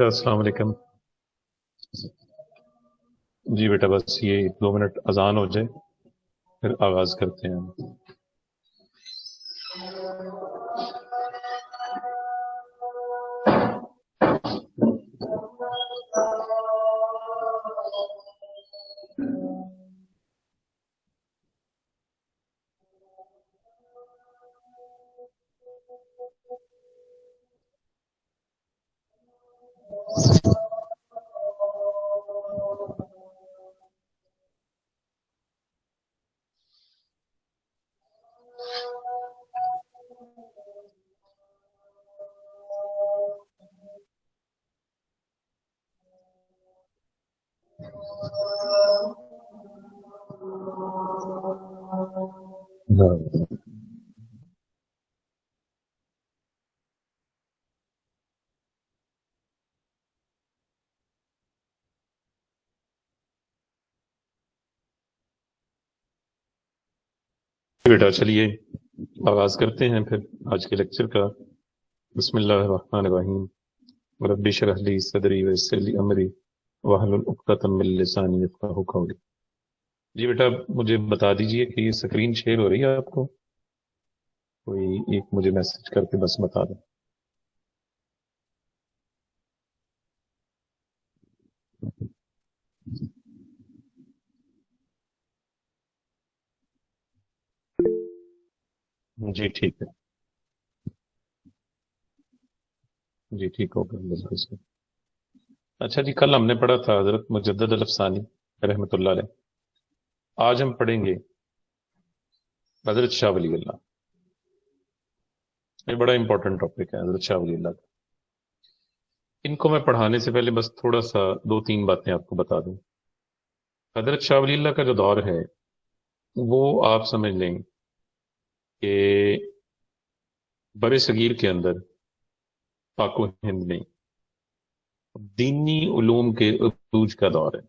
السلام علیکم جی بیٹا، بس یہ 2 منٹ اذان ہو جائے پھر آغاز کرتے ہیں ہم۔ بیٹا چلیے آغاز کرتے ہیں پھر آج کے لیکچر کا۔ بسم اللہ الرحمن الرحیم۔ رب اشرح لی صدری ویسر لی امری واحلل عقدۃ من لسانی یفقہوا قولی۔ جی بیٹا مجھے بتا دیجئے کہ یہ سکرین شیئر ہو رہی ہے آپ کو؟ کوئی ایک مجھے میسج کر کے بس بتا دیں۔ جی ٹھیک ہے، جی ٹھیک ہو گیا اللہ سے۔ اچھا جی، کل ہم نے پڑھا تھا حضرت مجدد الافسانی رحمۃ اللہ علیہ۔ آج ہم پڑھیں گے حضرت شاہ ولی اللہ۔ یہ بڑا امپورٹنٹ ٹاپک ہے حضرت شاہ ولی اللہ کا۔ ان کو میں پڑھانے سے پہلے بس تھوڑا سا 2-3 باتیں آپ کو بتا دوں۔ حضرت شاہ ولی اللہ کا جو دور ہے وہ آپ سمجھ لیں کہ بر صغیر کے اندر، پاک و ہند میں دینی علوم کے عروج کا دور ہے۔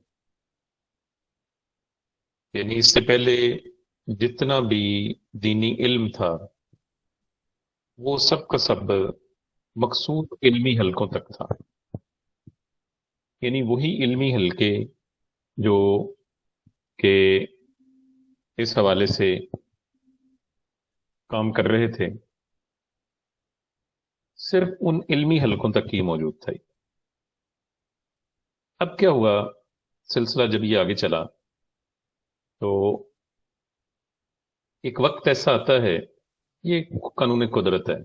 یعنی اس سے پہلے جتنا بھی دینی علم تھا وہ سب کا سب مقصود علمی حلقوں تک تھا۔ یعنی وہی علمی حلقے جو کہ اس حوالے سے کام کر رہے تھے، صرف ان علمی حلقوں تک ہی موجود تھا۔ اب کیا ہوا، سلسلہ جب یہ آگے چلا تو ایک وقت ایسا آتا ہے، یہ قانون قدرت ہے،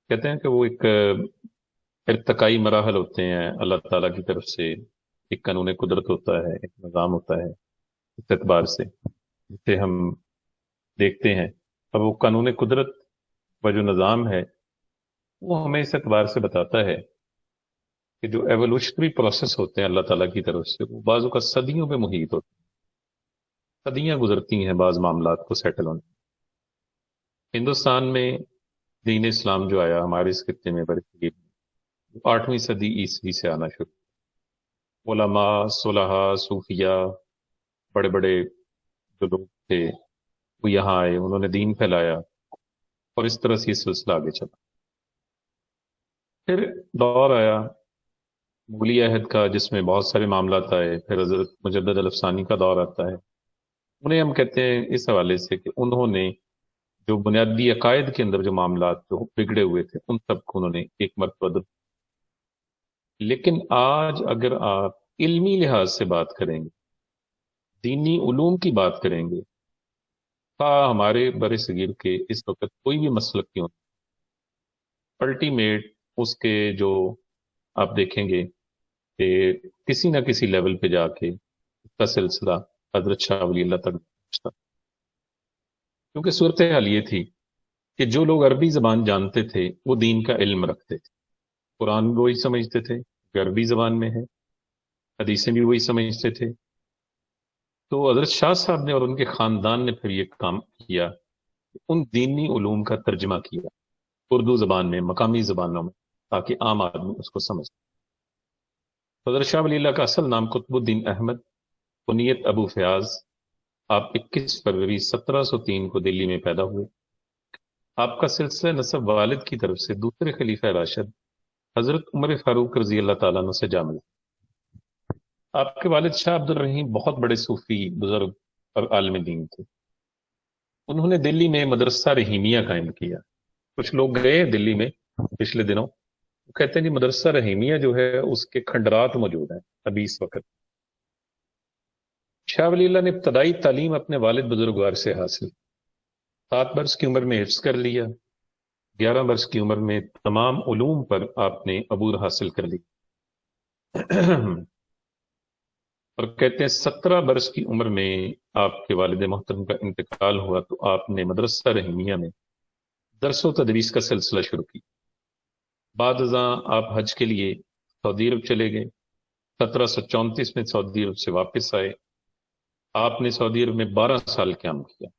کہتے ہیں کہ وہ ایک ارتقائی مراحل ہوتے ہیں اللہ تعالیٰ کی طرف سے، ایک قانون قدرت ہوتا ہے، ایک نظام ہوتا ہے اس اعتبار سے جسے ہم دیکھتے ہیں۔ اب وہ قانون قدرت و جو نظام ہے وہ ہمیں اس اعتبار سے بتاتا ہے کہ جو ایوولوشنری پروسیس ہوتے ہیں اللہ تعالیٰ کی طرف سے، وہ بعض اوقات صدیوں پہ محیط ہوتے ہیں، صدیاں گزرتی ہیں بعض معاملات کو سیٹل ہونے۔ ہندوستان میں دین اسلام جو آیا ہمارے اس خطے میں برصغیر میں، 8ویں صدی عیسوی سے آنا شروع۔ علماء، صلحاء، صوفیاء، بڑے بڑے جو لوگ تھے وہ یہاں آئے، انہوں نے دین پھیلایا، اور اس طرح سے یہ سلسلہ آگے چلا۔ پھر دور آیا مغلی عہد کا جس میں بہت سارے معاملات آئے، پھر حضرت مجدد الافسانی کا دور آتا ہے۔ انہیں ہم کہتے ہیں اس حوالے سے کہ انہوں نے جو بنیادی عقائد کے اندر جو معاملات جو بگڑے ہوئے تھے ان سب کو انہوں نے ایک مرتبہ لیکن آج اگر آپ علمی لحاظ سے بات کریں گے، دینی علوم کی بات کریں گے، ہمارے بر صغیر کے اس وقت کوئی بھی مسلک کیوں، الٹیمیٹ اس کے جو آپ دیکھیں گے کہ کسی نہ کسی لیول پہ جا کے اس کا سلسلہ حضرت شاہ ولی اللہ تک پہنچتا۔ کیونکہ صورتحال یہ تھی کہ جو لوگ عربی زبان جانتے تھے وہ دین کا علم رکھتے تھے، قرآن بھی وہی سمجھتے تھے کہ عربی زبان میں ہے، حدیثیں بھی وہی سمجھتے تھے۔ تو حضرت شاہ صاحب نے اور ان کے خاندان نے پھر یہ کام کیا، ان دینی علوم کا ترجمہ کیا اردو زبان میں، مقامی زبانوں میں، تاکہ عام آدمی اس کو سمجھ۔ حضرت شاہ ولی اللہ کا اصل نام قطب الدین احمد کنیت ابو فیاض، آپ 21 فروری 1703 کو دلی میں پیدا ہوئے۔ آپ کا سلسلہ نسب والد کی طرف سے دوسرے خلیفہ راشد حضرت عمر فاروق رضی اللہ تعالیٰ عنہ سے جا ملا۔ آپ کے والد شاہ عبد الرحیم بہت بڑے صوفی بزرگ اور عالم دین تھے۔ انہوں نے دلی میں مدرسہ رحیمیہ قائم کیا۔ کچھ لوگ گئے دلی میں پچھلے دنوں، وہ کہتے ہیں جی مدرسہ رحیمیہ جو ہے اس کے کھنڈرات موجود ہیں ابھی اس وقت۔ شاہ ولی اللہ نے ابتدائی تعلیم اپنے والد بزرگوار سے حاصل، 7 برس کی عمر میں حفظ کر لیا، 11 برس کی عمر میں تمام علوم پر آپ نے عبور حاصل کر لی۔ اور کہتے ہیں 17 برس کی عمر میں آپ کے والد محترم کا انتقال ہوا تو آپ نے مدرسہ رحیمیہ میں درس و تدریس کا سلسلہ شروع کی۔ بعد ازاں آپ حج کے لیے سعودی عرب چلے گئے۔ 1734 میں سعودی عرب سے واپس آئے۔ آپ نے سعودی عرب میں 12 سال قیام کیا۔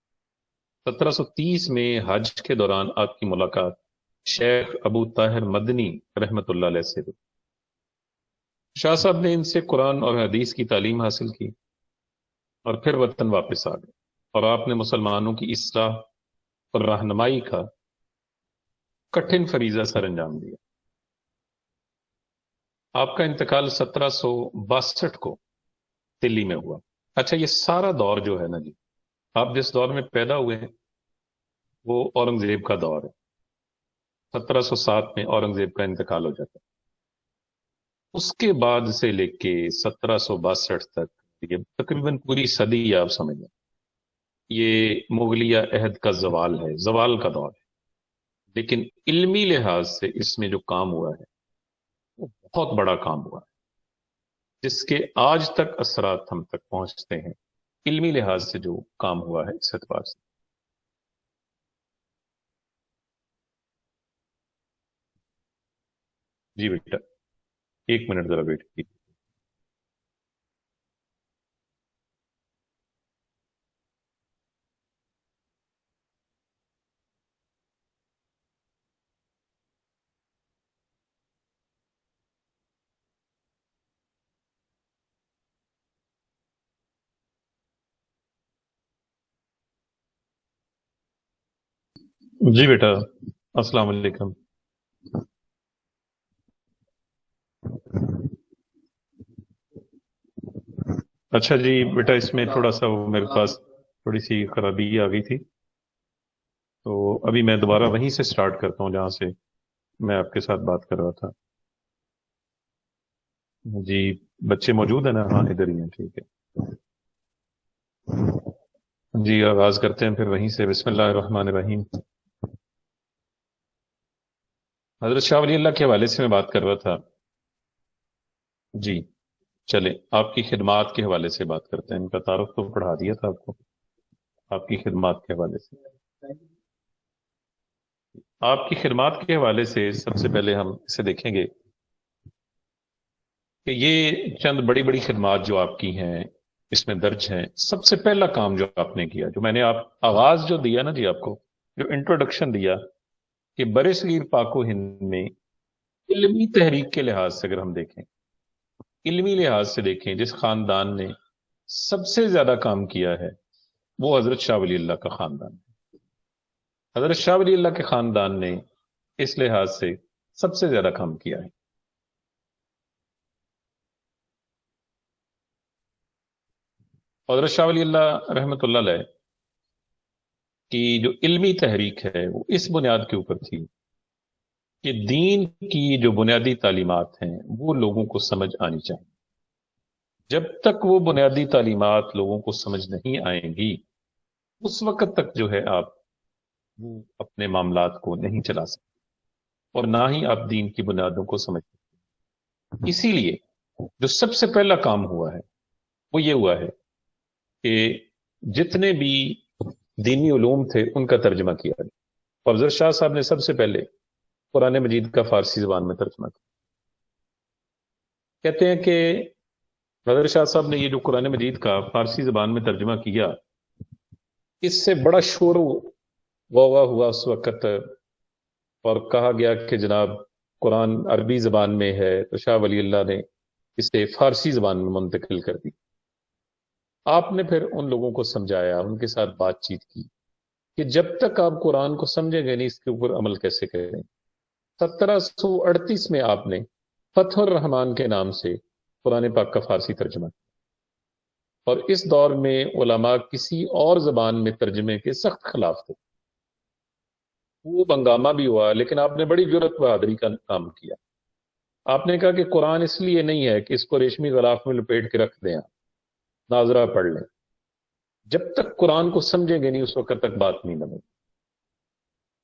1730 میں حج کے دوران آپ کی ملاقات شیخ ابو طاہر مدنی رحمت اللہ علیہ سے ہوئی۔ شاہ صاحب نے ان سے قرآن اور حدیث کی تعلیم حاصل کی اور پھر وطن واپس آ گئے، اور آپ نے مسلمانوں کی اصلاح اور رہنمائی کا کٹھن فریضہ سر انجام دیا۔ آپ کا انتقال 1762 کو دلی میں ہوا۔ اچھا، یہ سارا دور جو ہے نا جی، آپ جس دور میں پیدا ہوئے ہیں وہ اورنگزیب کا دور ہے۔ 1707 میں اورنگزیب کا انتقال ہو جاتا ہے۔ اس کے بعد سے لے کے 1762 تک یہ تقریباً پوری صدی آپ سمجھ لیں، یہ مغلیہ عہد کا زوال ہے، زوال کا دور ہے۔ لیکن علمی لحاظ سے اس میں جو کام ہوا ہے وہ بہت بڑا کام ہوا ہے، جس کے آج تک اثرات ہم تک پہنچتے ہیں۔ علمی لحاظ سے جو کام ہوا ہے اس اعتبار سے۔ جی بیٹا، 1 منٹ ذرا ویٹ کیجیے۔ جی بیٹا، السلام علیکم۔ اچھا جی بیٹا، اس میں تھوڑا سا وہ میرے پاس تھوڑی سی خرابی آ گئی تھی، تو ابھی میں دوبارہ وہیں سے سٹارٹ کرتا ہوں جہاں سے میں آپ کے ساتھ بات کر رہا تھا۔ جی، بچے موجود ہیں نا؟ ہاں ادھر ہی ہیں، ٹھیک ہے۔ جی آغاز کرتے ہیں پھر وہیں سے۔ بسم اللہ الرحمن الرحیم۔ حضرت شاہ ولی اللہ کے حوالے سے میں بات کر رہا تھا۔ جی چلیں، آپ کی خدمات کے حوالے سے بات کرتے ہیں۔ ان کا تعارف تو پڑھا دیا تھا آپ کو، آپ کی خدمات کے حوالے سے۔ آپ کی خدمات کے حوالے سے سب سے پہلے ہم اسے دیکھیں گے کہ یہ چند بڑی بڑی خدمات جو آپ کی ہیں اس میں درج ہیں۔ سب سے پہلا کام جو آپ نے کیا، جو میں نے آپ آغاز جو دیا نا جی، آپ کو جو انٹروڈکشن دیا کہ برصغیر پاک و ہند میں علمی تحریک کے لحاظ سے اگر ہم دیکھیں، علمی لحاظ سے دیکھیں، جس خاندان نے سب سے زیادہ کام کیا ہے وہ حضرت شاہ ولی اللہ کا خاندان ہے۔ حضرت شاہ ولی اللہ کے خاندان نے اس لحاظ سے سب سے زیادہ کام کیا ہے۔ حضرت شاہ ولی اللہ رحمۃ اللہ علیہ کی جو علمی تحریک ہے وہ اس بنیاد کے اوپر تھی کہ دین کی جو بنیادی تعلیمات ہیں وہ لوگوں کو سمجھ آنی چاہیے۔ جب تک وہ بنیادی تعلیمات لوگوں کو سمجھ نہیں آئیں گی، اس وقت تک جو ہے آپ وہ اپنے معاملات کو نہیں چلا سکتے، اور نہ ہی آپ دین کی بنیادوں کو سمجھ سکتے۔ اسی لیے جو سب سے پہلا کام ہوا ہے وہ یہ ہوا ہے کہ جتنے بھی دینی علوم تھے ان کا ترجمہ کیا گیا۔ اور حضرت شاہ صاحب نے سب سے پہلے قرآن مجید کا فارسی زبان میں ترجمہ کیا۔ کہتے ہیں کہ حضرت شاہ صاحب نے یہ جو قرآن مجید کا فارسی زبان میں ترجمہ کیا، اس سے بڑا شور غوغا ہوا اس وقت، اور کہا گیا کہ جناب قرآن عربی زبان میں ہے تو شاہ ولی اللہ نے اسے فارسی زبان میں منتقل کر دی۔ آپ نے پھر ان لوگوں کو سمجھایا، ان کے ساتھ بات چیت کی کہ جب تک آپ قرآن کو سمجھیں گے نہیں اس کے اوپر عمل کیسے کریں۔ 1738 میں آپ نے فتح الرحمان کے نام سے قرآن پاک کا فارسی ترجمہ کیا، اور اس دور میں علماء کسی اور زبان میں ترجمے کے سخت خلاف تھے۔ وہ ہنگامہ بھی ہوا، لیکن آپ نے بڑی جرأت بہادری کا کام کیا۔ آپ نے کہا کہ قرآن اس لیے نہیں ہے کہ اس کو ریشمی غلاف میں لپیٹ کے رکھ دیں، ناظرہ پڑھ لیں۔ جب تک قرآن کو سمجھیں گے نہیں اس وقت تک بات نہیں بنے گی۔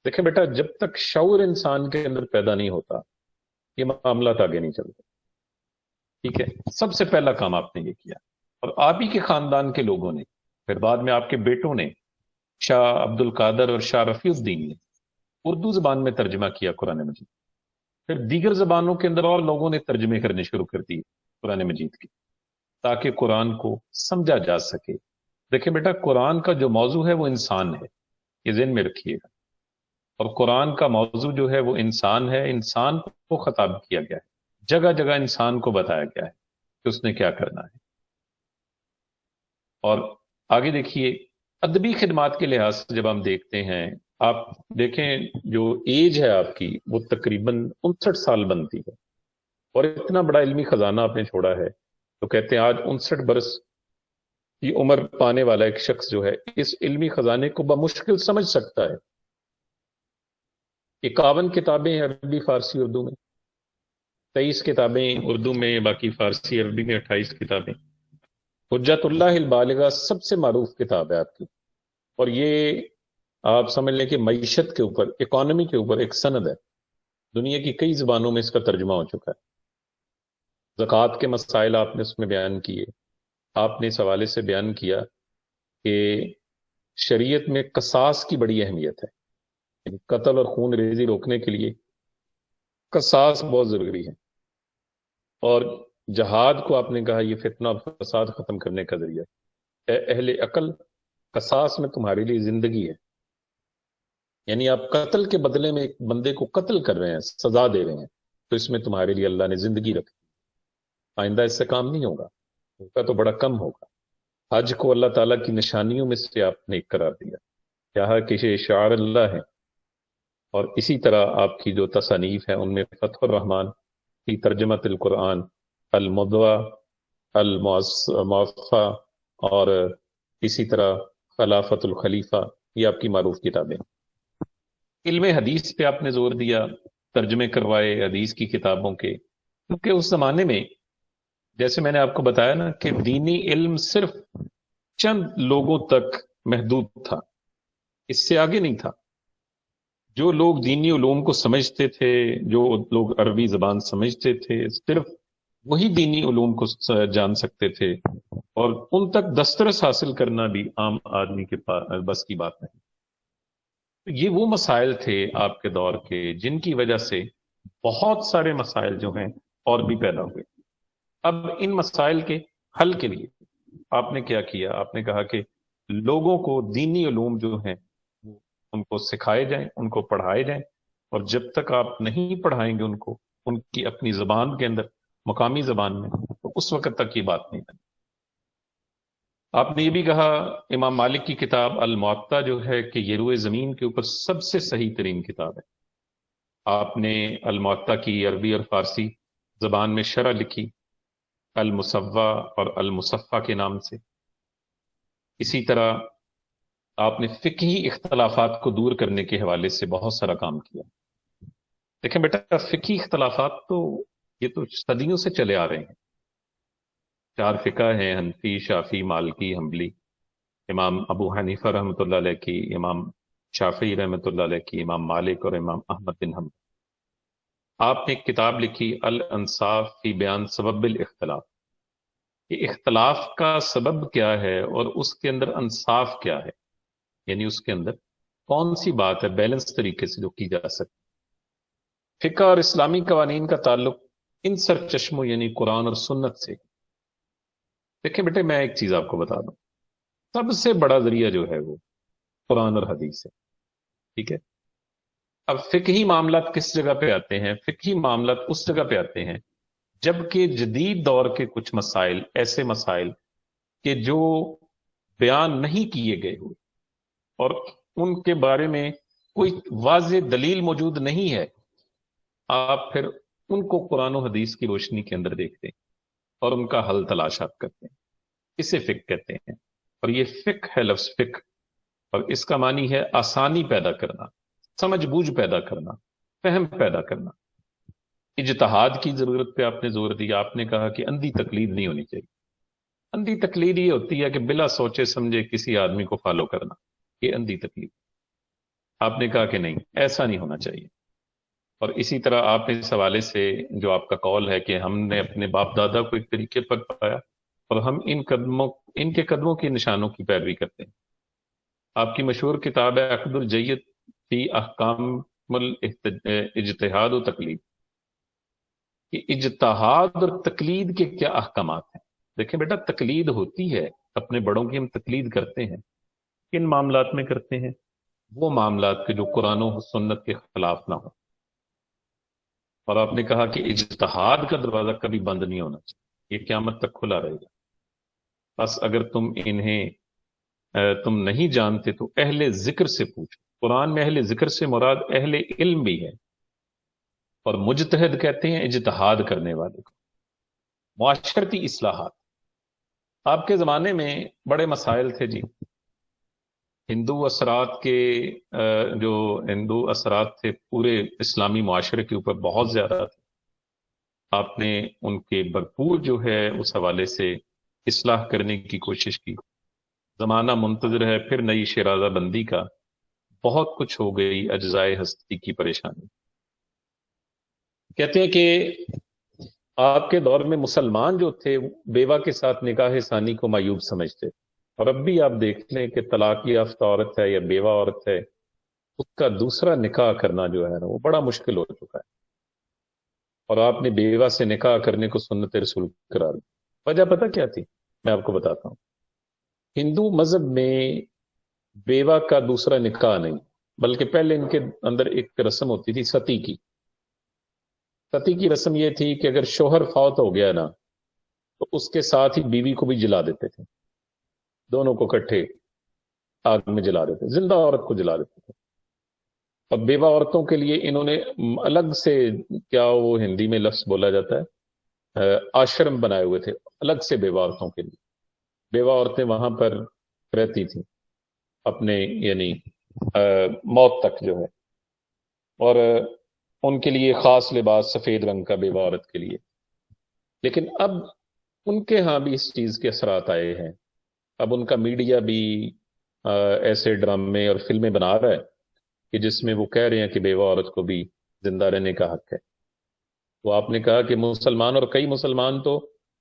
دیکھیں بیٹا، جب تک شعور انسان کے اندر پیدا نہیں ہوتا یہ معاملات آگے نہیں چلتے۔ ٹھیک ہے، سب سے پہلا کام آپ نے یہ کیا، اور آپ ہی کے خاندان کے لوگوں نے، پھر بعد میں آپ کے بیٹوں نے، شاہ عبد القادر اور شاہ رفیع الدین نے اردو زبان میں ترجمہ کیا قرآن مجید۔ پھر دیگر زبانوں کے اندر اور لوگوں نے ترجمے کرنے شروع کر دیے قرآن مجید کی، تاکہ قرآن کو سمجھا جا سکے۔ دیکھیں بیٹا، قرآن کا جو موضوع ہے وہ انسان ہے، یہ ذہن میں رکھیے گا، اور قرآن کا موضوع جو ہے وہ انسان ہے، انسان کو خطاب کیا گیا ہے، جگہ جگہ انسان کو بتایا گیا ہے کہ اس نے کیا کرنا ہے۔ اور آگے دیکھیے، ادبی خدمات کے لحاظ سے جب ہم دیکھتے ہیں، آپ دیکھیں جو ایج ہے آپ کی وہ تقریباً 59 سال بنتی ہے، اور اتنا بڑا علمی خزانہ آپ نے چھوڑا ہے، تو کہتے ہیں آج 59 برس کی عمر پانے والا ایک شخص جو ہے اس علمی خزانے کو بمشکل سمجھ سکتا ہے۔ 51 کتابیں ہیں عربی فارسی اردو میں، 23 کتابیں اردو میں، باقی فارسی عربی میں 28 کتابیں۔ حجت اللہ البالغہ سب سے معروف کتاب ہے آپ کی، اور یہ آپ سمجھ لیں کہ معیشت کے اوپر، اکانومی کے اوپر ایک سند ہے، دنیا کی کئی زبانوں میں اس کا ترجمہ ہو چکا ہے۔ زکوٰۃ کے مسائل آپ نے اس میں بیان کیے، آپ نے اس حوالے سے بیان کیا کہ شریعت میں قصاص کی بڑی اہمیت ہے، یعنی قتل اور خون ریزی روکنے کے لیے قصاص بہت ضروری ہے، اور جہاد کو آپ نے کہا یہ فتنہ اور فساد ختم کرنے کا ذریعہ ہے۔ اے اہل عقل، قصاص میں تمہارے لیے زندگی ہے، یعنی آپ قتل کے بدلے میں ایک بندے کو قتل کر رہے ہیں، سزا دے رہے ہیں، تو اس میں تمہارے لیے اللہ نے زندگی رکھی، آئندہ اس سے کام نہیں ہوگا، ہوگا تو بڑا کم ہوگا۔ حج کو اللہ تعالیٰ کی نشانیوں میں سے آپ نے ایک قرار دیا، کیا کہ شعار اللہ ہے، اور اسی طرح آپ کی جو تصانیف ہیں ان میں فتح الرحمان فی ترجمۃ القرآن، المدوہ، الموفا، اور اسی طرح خلافت الخلیفہ، یہ آپ کی معروف کتابیں۔ علم حدیث پہ آپ نے زور دیا، ترجمے کروائے حدیث کی کتابوں کے، کیونکہ اس زمانے میں جیسے میں نے آپ کو بتایا نا کہ دینی علم صرف چند لوگوں تک محدود تھا، اس سے آگے نہیں تھا۔ جو لوگ دینی علوم کو سمجھتے تھے، جو لوگ عربی زبان سمجھتے تھے، صرف وہی دینی علوم کو جان سکتے تھے، اور ان تک دسترس حاصل کرنا بھی عام آدمی کے پاس بس کی بات نہیں۔ یہ وہ مسائل تھے آپ کے دور کے جن کی وجہ سے بہت سارے مسائل جو ہیں اور بھی پیدا ہوئے۔ اب ان مسائل کے حل کے لیے آپ نے کیا کیا؟ آپ نے کہا کہ لوگوں کو دینی علوم جو ہیں ان کو سکھائے جائیں، ان کو پڑھائے جائیں، اور جب تک آپ نہیں پڑھائیں گے ان کو ان کی اپنی زبان کے اندر، مقامی زبان میں، تو اس وقت تک یہ بات نہیں بنی۔ آپ نے یہ بھی کہا امام مالک کی کتاب الموطا جو ہے کہ یہ روئے زمین کے اوپر سب سے صحیح ترین کتاب ہے۔ آپ نے الموطا کی عربی اور فارسی زبان میں شرح لکھی المصوع اور المصفہ کے نام سے۔ اسی طرح آپ نے فقہی اختلافات کو دور کرنے کے حوالے سے بہت سارا کام کیا۔ دیکھیں بیٹا، فقہی اختلافات تو یہ تو صدیوں سے چلے آ رہے ہیں۔ 4 فقہ ہیں، حنفی، شافعی، مالکی، حنبلی، امام ابو حنیفہ رحمۃ اللہ علیہ کی، امام شافعی رحمۃ اللہ علیہ کی، امام مالک اور امام احمد بن حنبل۔ آپ نے ایک کتاب لکھی الانصاف فی بیان سبب الاختلاف، کہ اختلاف کا سبب کیا ہے اور اس کے اندر انصاف کیا ہے، یعنی اس کے اندر کون سی بات ہے بیلنس طریقے سے جو کی جا سکتی۔ فقہ اور اسلامی قوانین کا تعلق ان سر چشموں یعنی قرآن اور سنت سے۔ دیکھیں بیٹے، میں ایک چیز آپ کو بتا دوں، سب سے بڑا ذریعہ جو ہے وہ قرآن اور حدیث ہے، ٹھیک ہے؟ اب فقہی معاملات کس جگہ پہ آتے ہیں؟ فقہی معاملات اس جگہ پہ آتے ہیں جبکہ جدید دور کے کچھ مسائل، ایسے مسائل کہ جو بیان نہیں کیے گئے ہوئے اور ان کے بارے میں کوئی واضح دلیل موجود نہیں ہے، آپ پھر ان کو قرآن و حدیث کی روشنی کے اندر دیکھتے ہیں اور ان کا حل تلاش آپ کرتے ہیں. اسے فقہ کہتے ہیں. اور یہ فقہ ہے، لفظ فقہ، اور اس کا معنی ہے آسانی پیدا کرنا، سمجھ بوجھ پیدا کرنا، فہم پیدا کرنا. اجتہاد کی ضرورت پہ آپ نے زور دیا. آپ نے کہا کہ اندھی تقلید نہیں ہونی چاہیے. اندھی تقلید یہ ہوتی ہے کہ بلا سوچے سمجھے کسی آدمی کو فالو کرنا، یہ اندھی تقلید. آپ نے کہا کہ نہیں، ایسا نہیں ہونا چاہیے. اور اسی طرح آپ نے اس حوالے سے جو آپ کا قول ہے کہ ہم نے اپنے باپ دادا کو ایک طریقے پر پایا اور ہم ان کے قدموں کے نشانوں کی پیروی کرتے ہیں. آپ کی مشہور کتاب ہے عقد الجید فی احکام الاجتہاد و تقلید، کہ اجتہاد اور تقلید کے کیا احکامات ہیں. دیکھیں بیٹا، تقلید ہوتی ہے، اپنے بڑوں کی ہم تقلید کرتے ہیں. کن معاملات میں کرتے ہیں؟ وہ معاملات کے جو قرآن و سنت کے خلاف نہ ہو. اور آپ نے کہا کہ اجتہاد کا دروازہ کبھی بند نہیں ہونا چاہیے، یہ قیامت تک کھلا رہے گا. بس اگر تم نہیں جانتے تو اہل ذکر سے پوچھو. قرآن میں اہل ذکر سے مراد اہل علم بھی ہے. اور مجتہد کہتے ہیں اجتہاد کرنے والے کو. معاشرتی اصلاحات، آپ کے زمانے میں بڑے مسائل تھے جی. ہندو اثرات کے جو ہندو اثرات تھے پورے اسلامی معاشرے کے اوپر بہت زیادہ تھے. آپ نے ان کے بھرپور جو ہے اس حوالے سے اصلاح کرنے کی کوشش کی. زمانہ منتظر ہے پھر نئی شرازہ بندی کا. بہت کچھ ہو گئی اجزائے ہستی کی پریشانی. کہتے ہیں کہ آپ کے دور میں مسلمان جو تھے بیوہ کے ساتھ نکاح ثانی کو معیوب سمجھتے. اور اب بھی آپ دیکھ لیں کہ طلاق یافتہ عورت ہے یا بیوہ عورت ہے، اس کا دوسرا نکاح کرنا جو ہے نا وہ بڑا مشکل ہو چکا ہے. اور آپ نے بیوہ سے نکاح کرنے کو سنت رسول قرار دیا. وجہ پتہ کیا تھی؟ میں آپ کو بتاتا ہوں. ہندو مذہب میں بیوہ کا دوسرا نکاح نہیں، بلکہ پہلے ان کے اندر ایک رسم ہوتی تھی ستی کی. ستی کی رسم یہ تھی کہ اگر شوہر فوت ہو گیا نا تو اس کے ساتھ ہی بیوی کو بھی جلا دیتے تھے. دونوں کو کٹھے آگ میں جلا دیتے، زندہ عورت کو جلا دیتے تھے. اور بیوہ عورتوں کے لیے انہوں نے الگ سے، کیا وہ ہندی میں لفظ بولا جاتا ہے، آشرم بنائے ہوئے تھے الگ سے بیوہ عورتوں کے لیے. بیوہ عورتیں وہاں پر رہتی تھیں اپنے یعنی موت تک جو ہے. اور ان کے لیے خاص لباس سفید رنگ کا بیوہ عورت کے لیے. لیکن اب ان کے ہاں بھی اس چیز کے اثرات آئے ہیں. اب ان کا میڈیا بھی ایسے ڈرامے اور فلمیں بنا رہا ہے کہ جس میں وہ کہہ رہے ہیں کہ بیوہ عورت کو بھی زندہ رہنے کا حق ہے. تو آپ نے کہا کہ مسلمان، اور کئی مسلمان تو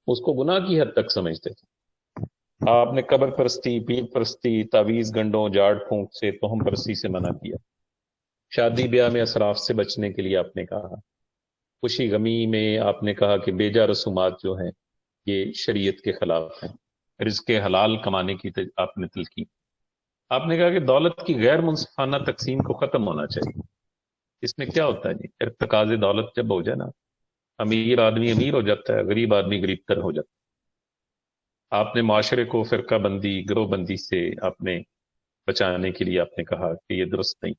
اس کو گناہ کی حد تک سمجھتے تھے. آپ نے قبر پرستی، پیر پرستی، تعویذ گنڈوں، جھاڑ پھونک سے، توہم پرستی سے منع کیا. شادی بیاہ میں اسراف سے بچنے کے لیے آپ نے کہا. خوشی غمی میں آپ نے کہا کہ بیجا رسومات جو ہیں یہ شریعت کے خلاف ہیں. رزق حلال کمانے کی آپ نے تلقین. آپ نے کہا کہ دولت کی غیر منصفانہ تقسیم کو ختم ہونا چاہیے. اس میں کیا ہوتا ہے جی؟ ارتکاز دولت جب ہو جائے نا، امیر آدمی امیر ہو جاتا ہے، غریب آدمی غریب تر ہو جاتا ہے. آپ نے معاشرے کو فرقہ بندی، گروہ بندی سے آپ نے بچانے کے لیے آپ نے کہا کہ یہ درست نہیں.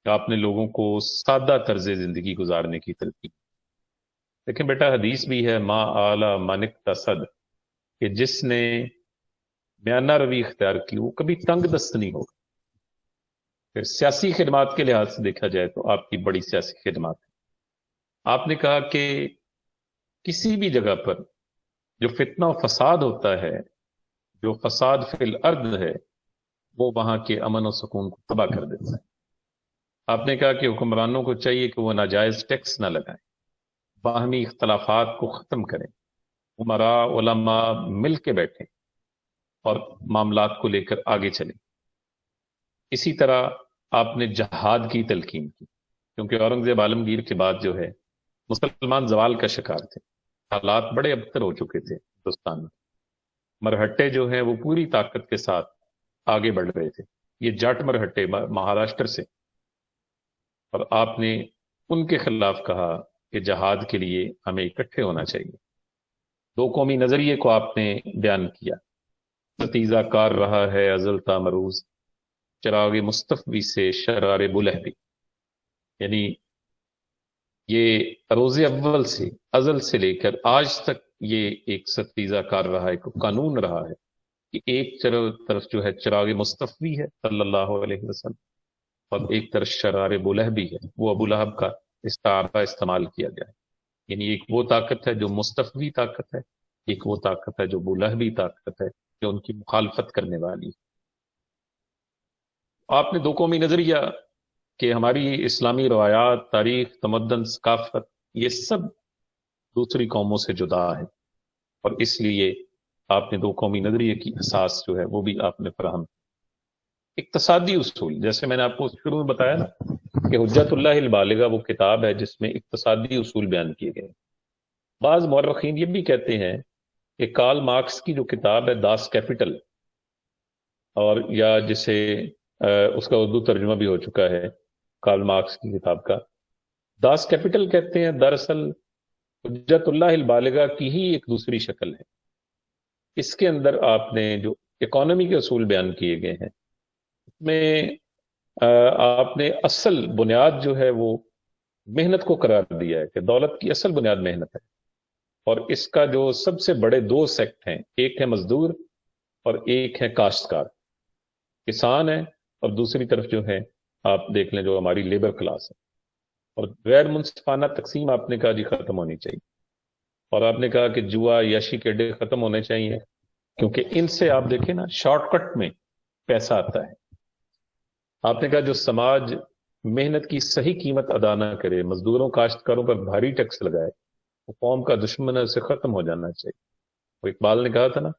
آپ نے لوگوں کو سادہ طرز زندگی گزارنے کی تلقین. لیکن بیٹا حدیث بھی ہے، ما آلہ مانک تصد، کہ جس نے میانہ روی اختیار کی وہ کبھی تنگ دست نہیں ہوگا. پھر سیاسی خدمات کے لحاظ سے دیکھا جائے تو آپ کی بڑی سیاسی خدمات ہیں. آپ نے کہا کہ کسی بھی جگہ پر جو فتنہ و فساد ہوتا ہے، جو فساد فی الارض ہے، وہ وہاں کے امن و سکون کو تباہ کر دیتا ہے. آپ نے کہا کہ حکمرانوں کو چاہیے کہ وہ ناجائز ٹیکس نہ لگائیں، باہمی اختلافات کو ختم کریں، عمراء علماء مل کے بیٹھیں اور معاملات کو لے کر آگے چلیں. اسی طرح آپ نے جہاد کی تلقین کی، کیونکہ اورنگزیب عالمگیر کے بعد جو ہے مسلمان زوال کا شکار تھے. حالات بڑے ابتر ہو چکے تھے ہندوستان میں. مرہٹے جو ہیں وہ پوری طاقت کے ساتھ آگے بڑھ رہے تھے. یہ جاٹ مرہٹے مہاراشٹر سے. اور آپ نے ان کے خلاف کہا کہ جہاد کے لیے ہمیں اکٹھے ہونا چاہیے. دو قومی نظریے کو آپ نے بیان کیا. نتیجہ کار رہا ہے ازل تا مروز، چراغ مصطفی سے شرار بلہ بھی. یعنی یہ روز اول سے، ازل سے لے کر آج تک یہ ایک ستیزہ کار رہا ہے، ایک قانون رہا ہے کہ ایک طرف جو ہے چراغ مصطفی ہے صلی اللہ علیہ وسلم، اور ایک طرف شرار ابو لہب بھی ہے، وہ ابو لہب کا استعارہ استعمال کیا گیا ہے۔ یعنی ایک وہ طاقت ہے جو مستفوی طاقت ہے، ایک وہ طاقت ہے جو ابو لہبی طاقت ہے، جو ان کی مخالفت کرنے والی ہے۔ آپ نے دو قومی نظریہ کہ ہماری اسلامی روایات، تاریخ، تمدن، ثقافت، یہ سب دوسری قوموں سے جدا ہے، اور اس لیے آپ نے دو قومی نظریے کی اساس جو ہے وہ بھی آپ نے فراہم۔ اقتصادی اصول، جیسے میں نے آپ کو شروع میں بتایا نا کہ حجت اللہ البالغہ وہ کتاب ہے جس میں اقتصادی اصول بیان کیے گئے ہیں۔ بعض مورخین یہ بھی کہتے ہیں کہ کارل مارکس کی جو کتاب ہے داس کیپٹل، اور یا جسے اس کا اردو ترجمہ بھی ہو چکا ہے کارل مارکس کی کتاب کا، داس کیپٹل کہتے ہیں دراصل حجت اللہ البالغہ کی ہی ایک دوسری شکل ہے۔ اس کے اندر آپ نے جو اکانومی کے اصول بیان کیے گئے ہیں، اس میں آپ نے اصل بنیاد جو ہے وہ محنت کو قرار دیا ہے کہ دولت کی اصل بنیاد محنت ہے، اور اس کا جو سب سے بڑے دو سیکٹ ہیں، ایک ہے مزدور اور ایک ہے کاشتکار، کسان ہے، اور دوسری طرف جو ہے آپ دیکھ لیں جو ہماری لیبر کلاس ہے۔ اور غیر منصفانہ تقسیم آپ نے کہا جی ختم ہونی چاہیے، اور آپ نے کہا کہ جوا یاشی کے اڈے ختم ہونے چاہیے، کیونکہ ان سے آپ دیکھیں نا شارٹ کٹ میں پیسہ آتا ہے۔ آپ نے کہا جو سماج محنت کی صحیح قیمت ادا نہ کرے، مزدوروں کاشتکاروں پر بھاری ٹیکس لگائے، وہ قوم کا دشمن ہے، اسے ختم ہو جانا چاہیے۔ وہ اقبال نے کہا تھا نا،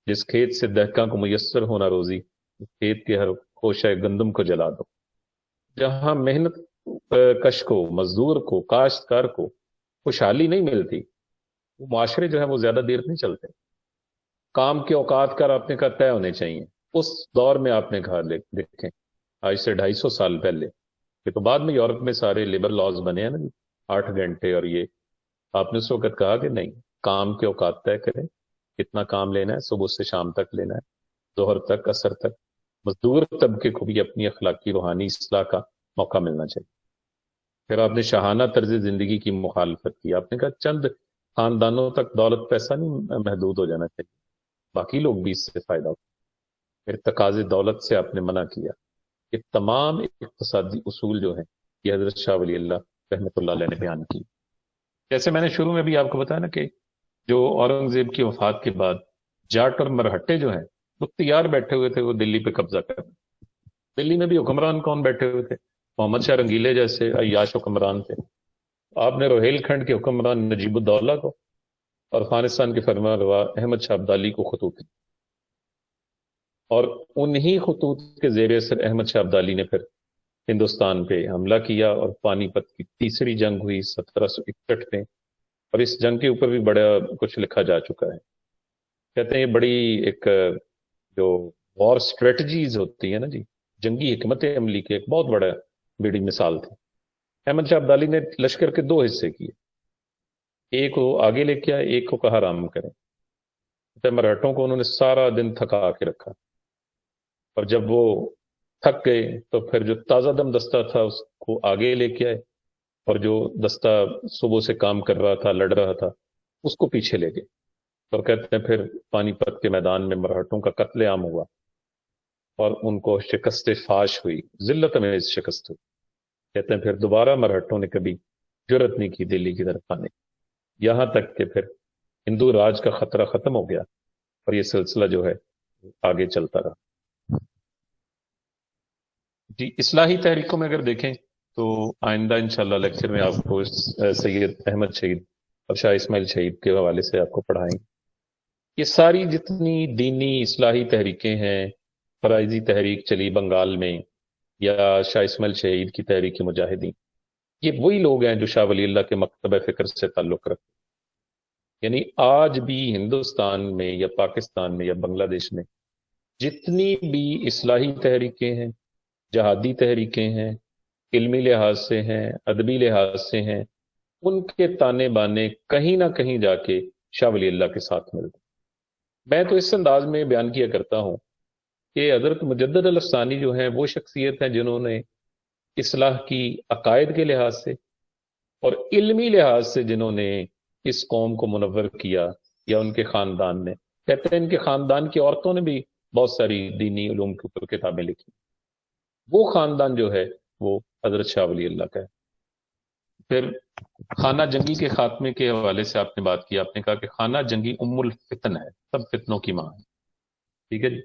جس کھیت سے دہقاں کو میسر ہونا روزی، اس کھیت کے ہر خوشہ گندم کو جلا دو۔ جہاں محنت کش کو، مزدور کو، کاشتکار کو خوشحالی نہیں ملتی، وہ معاشرے جو ہے وہ زیادہ دیر نہیں چلتے۔ کام کے اوقات کا آپ نے کہا طے ہونے چاہیے۔ اس دور میں آپ نے کہا دیکھیں آج سے 250 سال پہلے، یہ تو بعد میں یورپ میں سارے لیبر لاز بنے ہیں نا، 8 گھنٹے، اور یہ آپ نے اس وقت کہا کہ نہیں، کام کے اوقات طے کریں، کتنا کام لینا ہے، صبح سے شام تک لینا ہے، ظہر تک، عصر تک۔ مزدور طبقے کو بھی اپنی اخلاقی روحانی اصلاح کا موقع ملنا چاہیے۔ پھر آپ نے شاہانہ طرز زندگی کی مخالفت کی، آپ نے کہا چند خاندانوں تک دولت پیسہ نہیں محدود ہو جانا چاہیے، باقی لوگ بھی اس سے فائدہ ہو۔ پھر تقاضے دولت سے آپ نے منع کیا۔ یہ تمام اقتصادی اصول جو ہیں یہ حضرت شاہ ولی اللہ رحمۃ اللہ علیہ نے بیان کی۔ جیسے میں نے شروع میں بھی آپ کو بتایا نا کہ جو اورنگزیب کی وفات کے بعد جاٹ اور مرہٹے جو ہیں وہ تیار بیٹھے ہوئے تھے وہ دلی پہ قبضہ کرنے۔ دلی میں بھی حکمران کون بیٹھے ہوئے تھے؟ محمد شاہ رنگیلے جیسے عیاش حکمران تھے۔ آپ نے روہیل کھنڈ کے حکمران نجیب الدولہ کو اور افغانستان کے فرمان روا احمد شاہ ابدالی کو خطوط دی، اور انہی خطوط کے زیر اثر احمد شاہ ابدالی نے پھر ہندوستان پہ حملہ کیا، اور پانی پت کی تیسری جنگ ہوئی 1761 میں، اور اس جنگ کے اوپر بھی بڑا کچھ لکھا جا چکا ہے۔ کہتے ہیں یہ بڑی ایک جو وار سٹریٹجیز ہوتی ہے نا جی، جنگی حکمت عملی کی ایک بہت بڑی مثال تھی۔ احمد شاہ ابدالی نے لشکر کے 2 حصے کیے، ایک وہ آگے لے کے آئے، ایک کو کہا آرام کریں۔ مراٹھوں کو انہوں نے سارا دن تھکا کے رکھا، اور جب وہ تھک گئے تو پھر جو تازہ دم دستہ تھا اس کو آگے لے کے آئے، اور جو دستہ صبح سے کام کر رہا تھا، لڑ رہا تھا، اس کو پیچھے لے گئے۔ اور کہتے ہیں پھر پانی پت کے میدان میں مراٹھوں کا قتل عام ہوا، اور ان کو شکست فاش ہوئی، ذلت میں شکست ہوئی۔ کہتے ہیں پھر دوبارہ مرہٹوں نے کبھی جرت نہیں کی دلی کی طرف آنے، یہاں تک کہ پھر ہندو راج کا خطرہ ختم ہو گیا، اور یہ سلسلہ جو ہے آگے چلتا رہا۔ جی اصلاحی تحریکوں میں اگر دیکھیں تو آئندہ انشاءاللہ لیکچر میں آپ کو سید احمد شہید اور شاہ اسماعیل شہید کے حوالے سے آپ کو پڑھائیں گے۔ یہ ساری جتنی دینی اصلاحی تحریکیں ہیں، فرائضی تحریک چلی بنگال میں، یا شاہ اسماعیل شہید کی تحریک مجاہدین، یہ وہی لوگ ہیں جو شاہ ولی اللہ کے مکتبہ فکر سے تعلق رکھتے ہیں۔ یعنی آج بھی ہندوستان میں یا پاکستان میں یا بنگلہ دیش میں جتنی بھی اصلاحی تحریکیں ہیں، جہادی تحریکیں ہیں، علمی لحاظ سے ہیں، ادبی لحاظ سے ہیں، ان کے تانے بانے کہیں نہ کہیں جا کے شاہ ولی اللہ کے ساتھ ملتے ہیں۔ میں تو اس انداز میں بیان کیا کرتا ہوں کہ حضرت مجدد الافسانی جو ہیں وہ شخصیت ہیں جنہوں نے اصلاح کی عقائد کے لحاظ سے، اور علمی لحاظ سے جنہوں نے اس قوم کو منور کیا یا ان کے خاندان نے، کہتے ہیں ان کے خاندان کی عورتوں نے بھی بہت ساری دینی علوم کے اوپر کتابیں لکھی، وہ خاندان جو ہے وہ حضرت شاہ ولی اللہ کا ہے۔ پھر خانہ جنگی کے خاتمے کے حوالے سے آپ نے بات کی، آپ نے کہا کہ خانہ جنگی ام الفتن ہے، سب فتنوں کی ماں ہے، ٹھیک ہے جی۔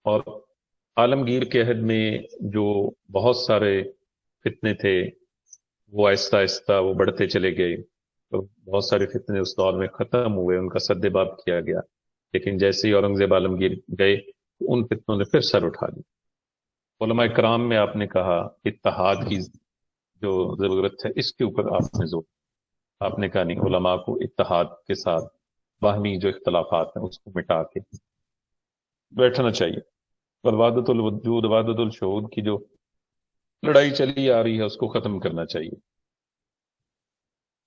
اور عالمگیر کے عہد میں جو بہت سارے فتنے تھے وہ آہستہ آہستہ وہ بڑھتے چلے گئے، تو بہت سارے فتنے اس دور میں ختم ہوئے، ان کا سد باب کیا گیا، لیکن جیسے ہی اورنگزیب عالمگیر گئے ان فتنوں نے پھر سر اٹھا لی۔ علماء کرام میں آپ نے کہا اتحاد کی جو ضرورت ہے، اس کے اوپر آپ نے زور، آپ نے کہا نہیں، علماء کو اتحاد کے ساتھ باہمی جو اختلافات ہیں اس کو مٹا کے بیٹھنا چاہیے، اور وحدت الوجود وحدت الشہود کی جو لڑائی چلی آ رہی ہے اس کو ختم کرنا چاہیے۔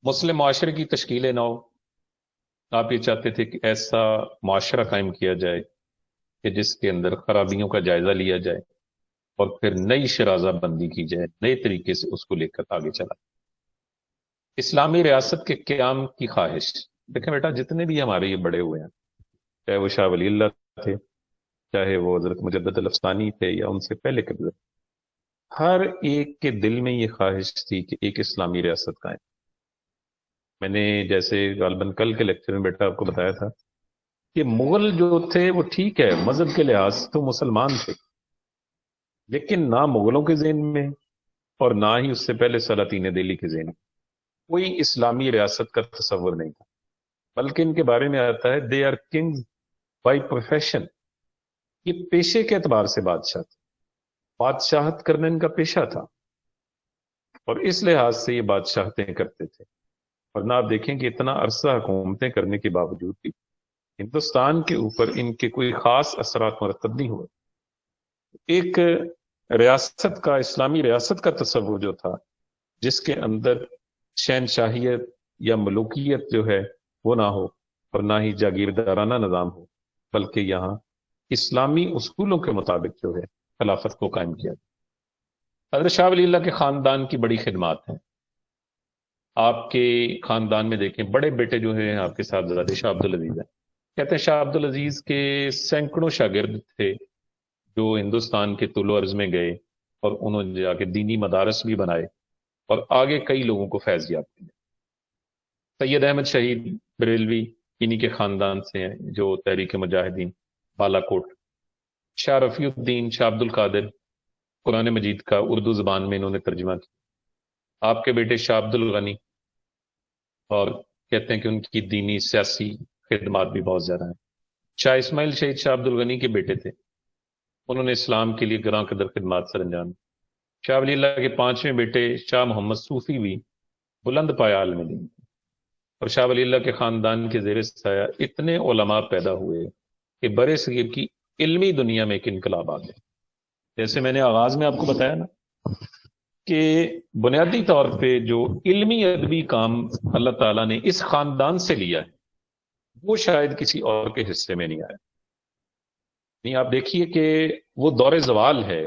مسلم معاشرے کی تشکیل نو، آپ یہ چاہتے تھے کہ ایسا معاشرہ قائم کیا جائے کہ جس کے اندر خرابیوں کا جائزہ لیا جائے اور پھر نئی شرازہ بندی کی جائے، نئے طریقے سے اس کو لے کر آگے چلا۔ اسلامی ریاست کے قیام کی خواہش، دیکھیں بیٹا جتنے بھی ہمارے یہ بڑے ہوئے ہیں، چاہے وہ شاہ ولی اللہ تھے، چاہے وہ حضرت مجدد الافسانی تھے یا ان سے پہلے کے بزرگ، ہر ایک کے دل میں یہ خواہش تھی کہ ایک اسلامی ریاست قائم۔ میں نے جیسے غالباً کل کے لیکچر میں بیٹا آپ کو بتایا تھا کہ مغل جو تھے وہ ٹھیک ہے مذہب کے لحاظ سے تو مسلمان تھے، لیکن نہ مغلوں کے ذہن میں اور نہ ہی اس سے پہلے سلاطین دہلی کے ذہن میں کوئی اسلامی ریاست کا تصور نہیں تھا، بلکہ ان کے بارے میں آتا ہے they are kings by profession, یہ پیشے کے اعتبار سے بادشاہ تھے، بادشاہت کرنا ان کا پیشہ تھا، اور اس لحاظ سے یہ بادشاہتیں کرتے تھے۔ ورنہ آپ دیکھیں کہ اتنا عرصہ حکومتیں کرنے کے باوجود بھی ہندوستان کے اوپر ان کے کوئی خاص اثرات مرتب نہیں ہوئے۔ ایک ریاست کا، اسلامی ریاست کا تصور جو تھا جس کے اندر شہنشاہیت یا ملوکیت جو ہے وہ نہ ہو اور نہ ہی جاگیردارانہ نظام ہو، بلکہ یہاں اسلامی اصولوں کے مطابق جو ہے خلافت کو قائم کیا جائے۔ حضرت شاہ ولی اللہ کے خاندان کی بڑی خدمات ہیں۔ آپ کے خاندان میں دیکھیں بڑے بیٹے جو ہیں آپ کے صاحبزادے شاہ عبد العزیز ہیں، کہتے ہیں شاہ عبد العزیز کے سینکڑوں شاگرد تھے جو ہندوستان کے طول و عرض میں گئے اور انہوں نے جا کے دینی مدارس بھی بنائے اور آگے کئی لوگوں کو فیض یاب کیا۔ سید احمد شہید بریلوی انہی کے خاندان سے ہیں جو تحریک مجاہدین بالا کوٹ۔ شاہ رفیع الدین شاہ عبد القادر قرآن مجید کا اردو زبان میں انہوں نے ترجمہ کیا۔ آپ کے بیٹے شاہ عبد الغنی، اور کہتے ہیں کہ ان کی دینی سیاسی خدمات بھی بہت زیادہ ہیں۔ شاہ اسماعیل شہید شاہ عبد الغنی کے بیٹے تھے، انہوں نے اسلام کے لیے گراں قدر خدمات سر انجام دی۔ شاہ ولی اللہ کے پانچویں بیٹے شاہ محمد صوفی بھی بلند پایہ عالم دین تھے، اور شاہ ولی اللہ کے خاندان کے زیر سایہ اتنے علماء پیدا ہوئے کہ برے صغیر کی علمی دنیا میں ایک انقلاب آ گیا۔ جیسے میں نے آغاز میں آپ کو بتایا نا کہ بنیادی طور پہ جو علمی ادبی کام اللہ تعالیٰ نے اس خاندان سے لیا ہے وہ شاید کسی اور کے حصے میں نہیں آیا۔ نہیں، آپ دیکھیے کہ وہ دور زوال ہے،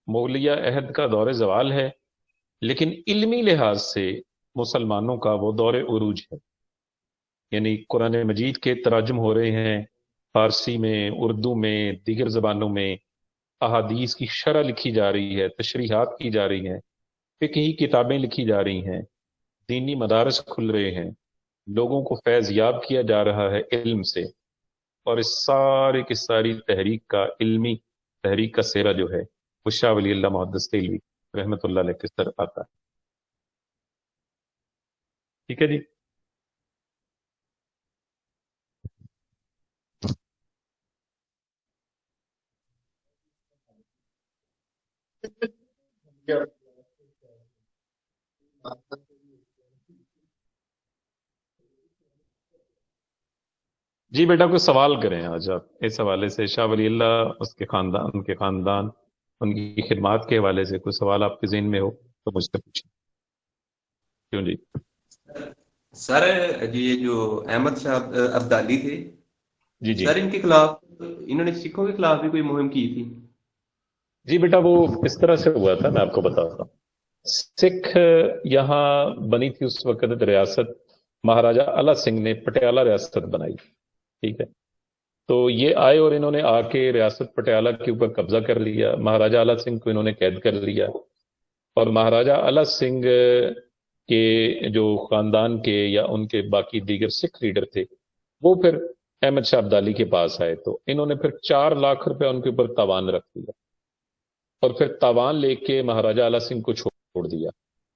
مغلیہ عہد کا دور زوال ہے، لیکن علمی لحاظ سے مسلمانوں کا وہ دور عروج ہے۔ یعنی قرآن مجید کے تراجم ہو رہے ہیں فارسی میں، اردو میں، دیگر زبانوں میں، احادیث کی شرح لکھی جا رہی ہے، تشریحات کی جا رہی ہیں، فقہی کتابیں لکھی جا رہی ہیں، دینی مدارس کھل رہے ہیں، لوگوں کو فیض یاب کیا جا رہا ہے علم سے، اور اس ساری کی ساری تحریک کا، علمی تحریک کا سہرا جو ہے وہ شاہ ولی اللہ محدث دہلوی رحمۃ اللہ علیہ کے سر آتا ہے۔ ٹھیک ہے جی۔ جی بیٹا کوئی سوال کریں آج آپ اس حوالے سے، شاہ ولی اللہ، اس کے خاندان، ان کے خاندان، ان کی خدمات کے حوالے سے کوئی سوال آپ کے ذہن میں ہو تو مجھ سے پوچھیں۔ کیوں جی؟ سر یہ جو احمد شاہ ابدالی تھے جی جی سر، ان کے خلاف انہوں نے سکھوں کے خلاف بھی کوئی مہم کی تھی؟ جی بیٹا وہ اس طرح سے ہوا تھا، میں آپ کو بتاتا ہوں۔ سکھ یہاں بنی تھی اس وقت ریاست، مہاراجا الا سنگھ نے پٹیالہ ریاست بنائی، ٹھیک ہے؟ تو یہ آئے اور انہوں نے آ کے ریاست پٹیالہ کے اوپر قبضہ کر لیا، مہاراجا الا سنگھ کو انہوں نے قید کر لیا، اور مہاراجا الا سنگھ کے جو خاندان کے یا ان کے باقی دیگر سکھ لیڈر تھے وہ پھر احمد شاہ ابدالی کے پاس آئے، تو انہوں نے پھر 4 لاکھ روپے ان کے اوپر تاوان رکھ دیا، اور پھر تاوان لے کے مہاراجا الا سنگھ کو چھوڑ دیا،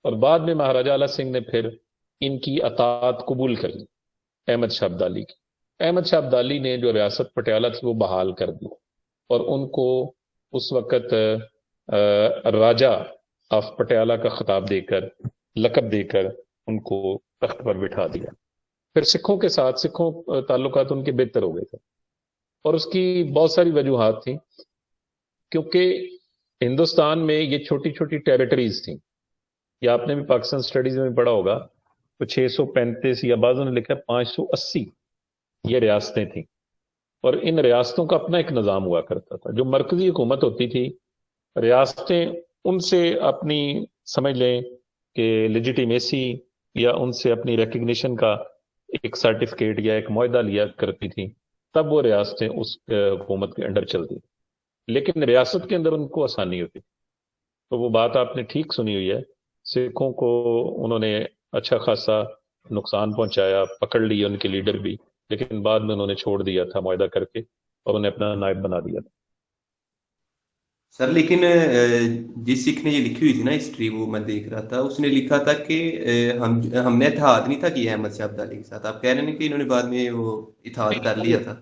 اور بعد میں مہاراجا الا سنگھ نے پھر ان کی اطاعت قبول کر لی احمد شاہ ابدالی کی۔ احمد شاہ ابدالی نے جو ریاست پٹیالہ تھی وہ بحال کر دی، اور ان کو اس وقت راجا آف پٹیالہ کا خطاب دے کر، لقب دے کر ان کو تخت پر بٹھا دیا۔ پھر سکھوں کے ساتھ تعلقات ان کے بہتر ہو گئے تھے، اور اس کی بہت ساری وجوہات تھیں، کیونکہ ہندوستان میں یہ چھوٹی چھوٹی ٹیریٹریز تھیں، یا آپ نے بھی پاکستان سٹڈیز میں پڑھا ہوگا تو 635 یا بعضوں نے لکھا 580 یہ ریاستیں تھیں، اور ان ریاستوں کا اپنا ایک نظام ہوا کرتا تھا۔ جو مرکزی حکومت ہوتی تھی، ریاستیں ان سے اپنی سمجھ لیں کہ لیجیٹیمیسی یا ان سے اپنی ریکگنیشن کا ایک سرٹیفکیٹ یا ایک معاہدہ لیا کرتی تھی، تب وہ ریاستیں اس حکومت کے انڈر چلتی، لیکن ریاست کے اندر ان کو آسانی ہوتی۔ تو وہ بات آپ نے ٹھیک سنی ہوئی ہے، سکھوں کو انہوں نے اچھا خاصا نقصان پہنچایا، پکڑ لی ان کے لیڈر بھی، لیکن بعد میں انہوں نے چھوڑ دیا تھا معاہدہ کر کے، اور انہیں اپنا نائب بنا دیا تھا۔ سر لیکن جس سکھ نے یہ لکھی ہوئی تھی نا ہسٹری، وہ میں دیکھ رہا تھا، اس نے لکھا تھا کہ ہم نے اتحاد نہیں تھا کیا احمد شاہ ابدالی کے ساتھ۔ آپ کہہ رہے ہیں کہ انہوں نے بعد میں وہ اتحاد کر لیا تھا؟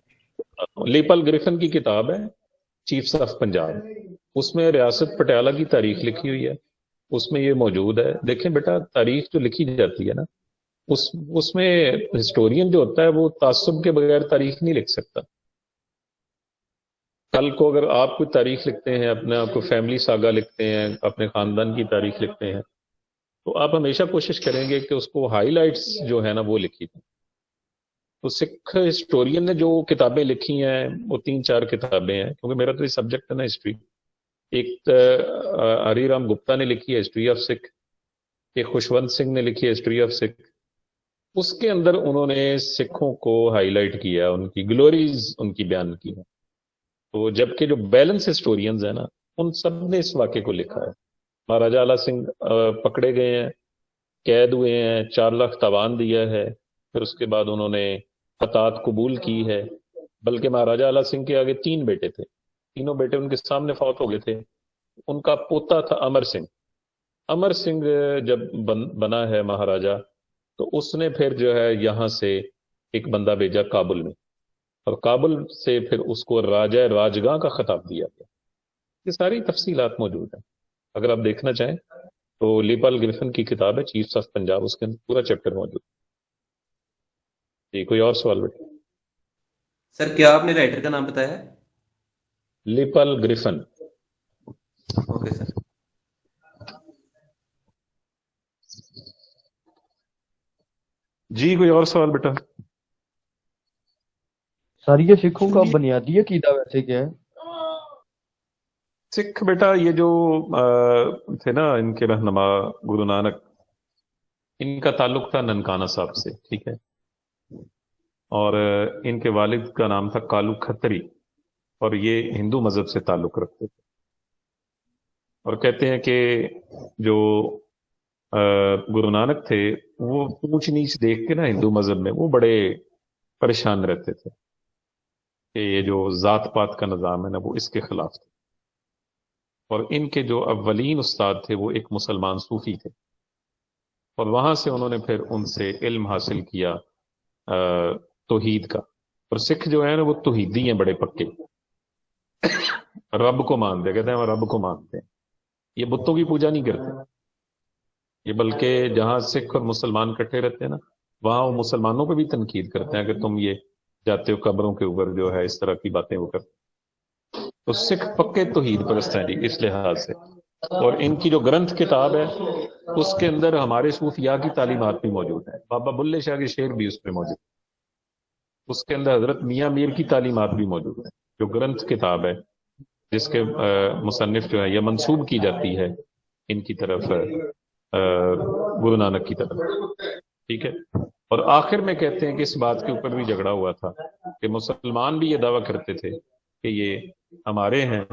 لیپل گریفن کی کتاب ہے چیفز آف پنجاب، اس میں ریاست پٹیالہ کی تاریخ لکھی ہوئی ہے، اس میں یہ موجود ہے۔ دیکھیں بیٹا، تاریخ جو لکھی جاتی ہے نا، اس میں ہسٹورین جو ہوتا ہے وہ تعصب کے بغیر تاریخ نہیں لکھ سکتا۔ کل کو اگر آپ کوئی تاریخ لکھتے ہیں، اپنے آپ کو فیملی ساگا لکھتے ہیں، اپنے خاندان کی تاریخ لکھتے ہیں، تو آپ ہمیشہ کوشش کریں گے کہ اس کو ہائی لائٹس جو ہے نا وہ لکھی تھی۔ تو سکھ ہسٹورین نے جو کتابیں لکھی ہیں وہ 3-4 کتابیں ہیں، کیونکہ میرا تو یہ سبجیکٹ ہے نا ہسٹری۔ ایک ہری رام گپتا نے لکھی ہے ہسٹری آف سکھ، ایک خوشونت سنگھ نے لکھی ہے ہسٹری آف سکھ۔ اس کے اندر انہوں نے سکھوں کو ہائی لائٹ کیا، ان کی گلوریز ان کی بیان کی ہے۔ تو جبکہ جو بیلنس ہسٹورینز ہیں نا، ان سب نے اس واقعے کو لکھا ہے۔ مہاراجا الا سنگھ پکڑے گئے ہیں، قید ہوئے ہیں، 4 لاکھ تاوان دیا ہے، پھر اس کے بعد انہوں نے اطاعت قبول کی ہے۔ بلکہ مہاراجا الا سنگھ کے آگے 3 بیٹے تھے، تینوں بیٹے ان کے سامنے فوت ہو گئے تھے۔ ان کا پوتا تھا امر سنگھ۔ امر سنگھ جب بنا ہے مہاراجا، تو اس نے پھر جو ہے یہاں سے ایک بندہ بھیجا کابل میں، اور کابل سے پھر اس کو راجہ راجگاہ کا خطاب دیا گیا۔ یہ ساری تفصیلات موجود ہیں، اگر آپ دیکھنا چاہیں تو لیپال گریفن کی کتاب ہے چیفز آف پنجاب، اس کے اندر پورا چیپٹر موجود ہے۔ جی، کوئی اور سوال بیٹا؟ سر کیا آپ نے رائٹر کا نام بتایا ہے؟ لیپال گریفن۔ Okay sir. جی، کوئی اور سوال بیٹا؟ سر یہ سکھوں کا بنیادی عقیدہ ویسے کیا ہے؟ سکھ بیٹا یہ جو تھے نا، ان کے رہنما گرو نانک، ان کا تعلق تھا ننکانہ صاحب سے، ٹھیک ہے؟ اور ان کے والد کا نام تھا کالو کھتری، اور یہ ہندو مذہب سے تعلق رکھتے تھے، اور کہتے ہیں کہ جو گرو نانک تھے وہ اونچ نیچ دیکھ کے نا ہندو مذہب میں وہ بڑے پریشان رہتے تھے کہ یہ جو ذات پات کا نظام ہے نا وہ اس کے خلاف تھے۔ اور ان کے جو اولین استاد تھے وہ ایک مسلمان صوفی تھے، اور وہاں سے انہوں نے پھر ان سے علم حاصل کیا توحید کا۔ اور سکھ جو ہے نا وہ توحیدی ہیں، بڑے پکے، رب کو مانتے ہیں، کہتے ہیں ہم رب کو مانتے ہیں۔ یہ بتوں کی پوجا نہیں کرتے، یہ بلکہ جہاں سکھ اور مسلمان اکٹھے رہتے ہیں نا، وہاں وہ مسلمانوں پہ بھی تنقید کرتے ہیں کہ تم یہ جاتے ہو قبروں کے اوپر جو ہے اس طرح کی باتیں وہ کرتے۔ تو سکھ پکے توحید پرست ہیں جی، اس لحاظ سے۔ اور ان کی جو گرنتھ کتاب ہے اس کے اندر ہمارے صوفیاء کی تعلیمات بھی موجود ہیں، بابا بلے شاہ کے شعر بھی اس پہ موجود ہیں، اس کے اندر حضرت میاں میر کی تعلیمات بھی موجود ہیں۔ جو گرنتھ کتاب ہے جس کے مصنف جو ہے یہ منسوب کی جاتی ہے ان کی طرف گرو نانک کی طرف، ٹھیک ہے. اور آخر میں کہتے ہیں کہ اس بات کے اوپر بھی جھگڑا ہوا تھا کہ مسلمان بھی یہ دعویٰ کرتے تھے کہ یہ ہمارے ہیں،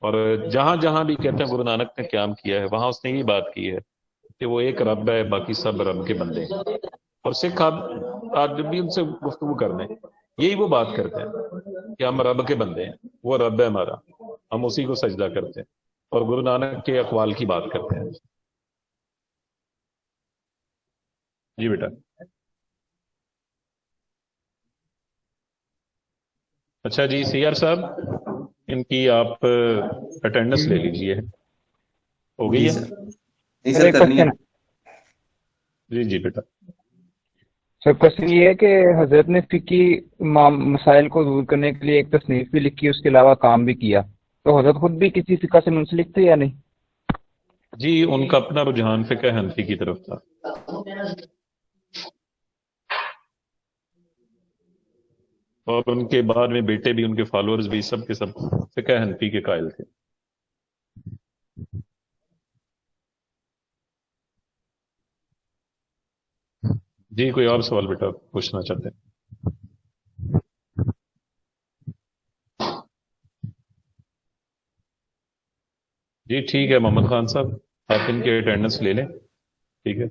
اور جہاں جہاں بھی کہتے ہیں گرو نانک نے قیام کیا ہے وہاں اس نے یہ بات کی ہے کہ وہ ایک رب ہے، باقی سب رب کے بندے ہیں. اور سکھ آج جب بھی ان سے گفتگو کرنے یہی وہ بات کرتے ہیں کہ ہم رب کے بندے ہیں، وہ رب ہے ہمارا، ہم اسی کو سجدہ کرتے ہیں اور گرو نانک کے اقوال کی بات کرتے ہیں. جی بیٹا. اچھا جی سی آر صاحب، ان کی آپ اٹینڈنس لے لیجئے. ہو جی گئی ہے؟ سر. نہیں سر سر، ایک کرنی ہے. کوشچن جی جی بیٹا. سر کوشچن یہ ہے کہ حضرت نے فقہی مسائل کو دور کرنے کے لیے ایک تصنیف بھی لکھی، اس کے علاوہ کام بھی کیا، تو حضرت خود بھی کسی فقہ سے منسلک تھے یا نہیں؟ جی ان کا اپنا رجحان فقہ حنفی کی طرف تھا. اور ان کے بعد میں بیٹے بھی، ان کے فالوورز بھی، سب کے سب فقہ حنفی کے قائل تھے. جی کوئی اور سوال بیٹا پوچھنا چاہتے ہیں؟ جی ٹھیک ہے محمد خان صاحب، آپ ان کے اٹینڈنس لے لیں. ٹھیک ہے.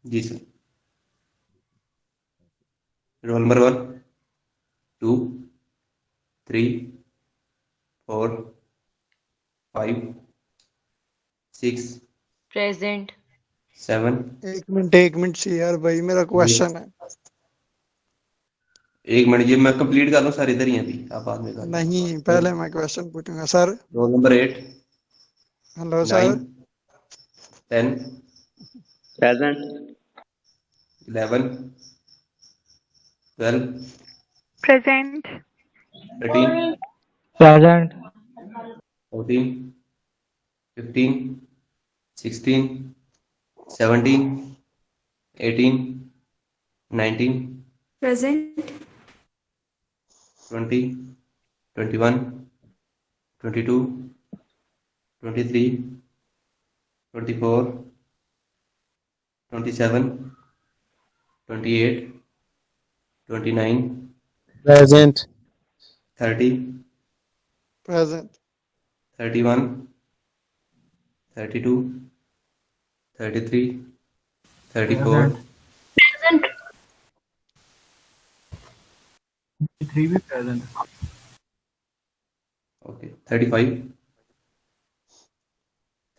جی سر. Roll number 1 2 3 4 5 6 present. 7 ایک منٹ سی یار بھائی، میرا 8. کوشچن ہے. ایک منٹ، یہ میں کمپلیٹ کر لوں سر، ادھر ہی ہیں ابھی، آپ بعد میں کر لیں. نہیں، پہلے میں کوشچن پوچھوں گا سر. رول نمبر 8 ہلو 9 سر. 10 present 11 12 present 13 Present. 14 15 16 17 18 19 present 20 21 22 23 24 27 28 29 present 30 present 31 32 33 34 Present. 3 بھی present. okay 35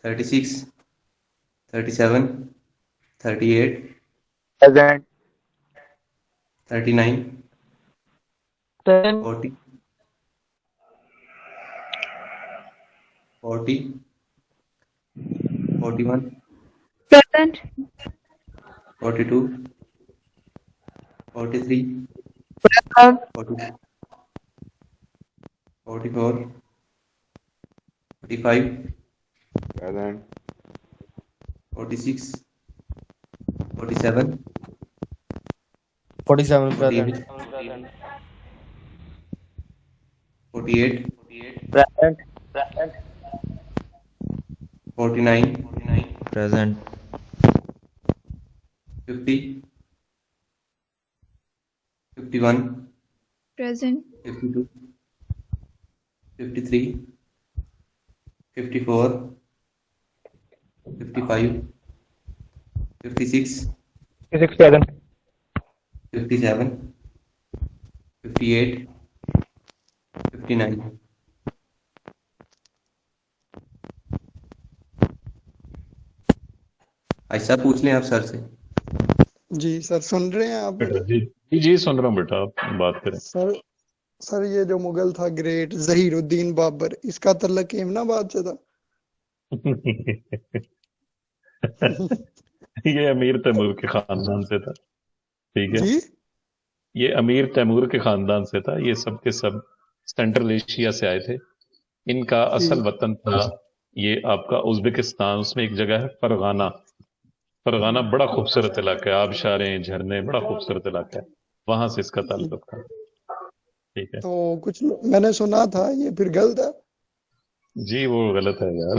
36 37 38 Present. 39 Present. 40 40 41 present 42 43 present 40 44 45 present 46 47 47 48 present. 48 Present. 49 present 50 51 present 52 53 54 55 56 Physics present. 57 58 59 ایسا پوچھ لیں آپ سر سے. جی سر، سن رہے ہیں آپ بیٹا میرے؟ جی جی جی سن رہا ہوں بیٹا، آپ بات کریں. سر یہ جو مغل تھا گریٹ ظہیر الدین بابر، اس کا تعلق یمنا باد سے تھا. یہ امیر تیمور کے خاندان سے تھا. ٹھیک ہے. جی یہ امیر تیمور کے خاندان سے تھا. یہ سب کے سب سینٹرل ایشیا سے آئے تھے. ان کا اصل وطن تھا یہ آپ کا ازبکستان. اس میں ایک جگہ ہے فرغانہ. فرغانہ بڑا خوبصورت علاقہ ہے، آبشاریں، جھرنے، بڑا خوبصورت علاقہ ہے. وہاں سے اس کا تعلق تھا. ٹھیک ہے تو کچھ میں نے سنا تھا، یہ پھر غلط ہے؟ جی وہ غلط ہے یار.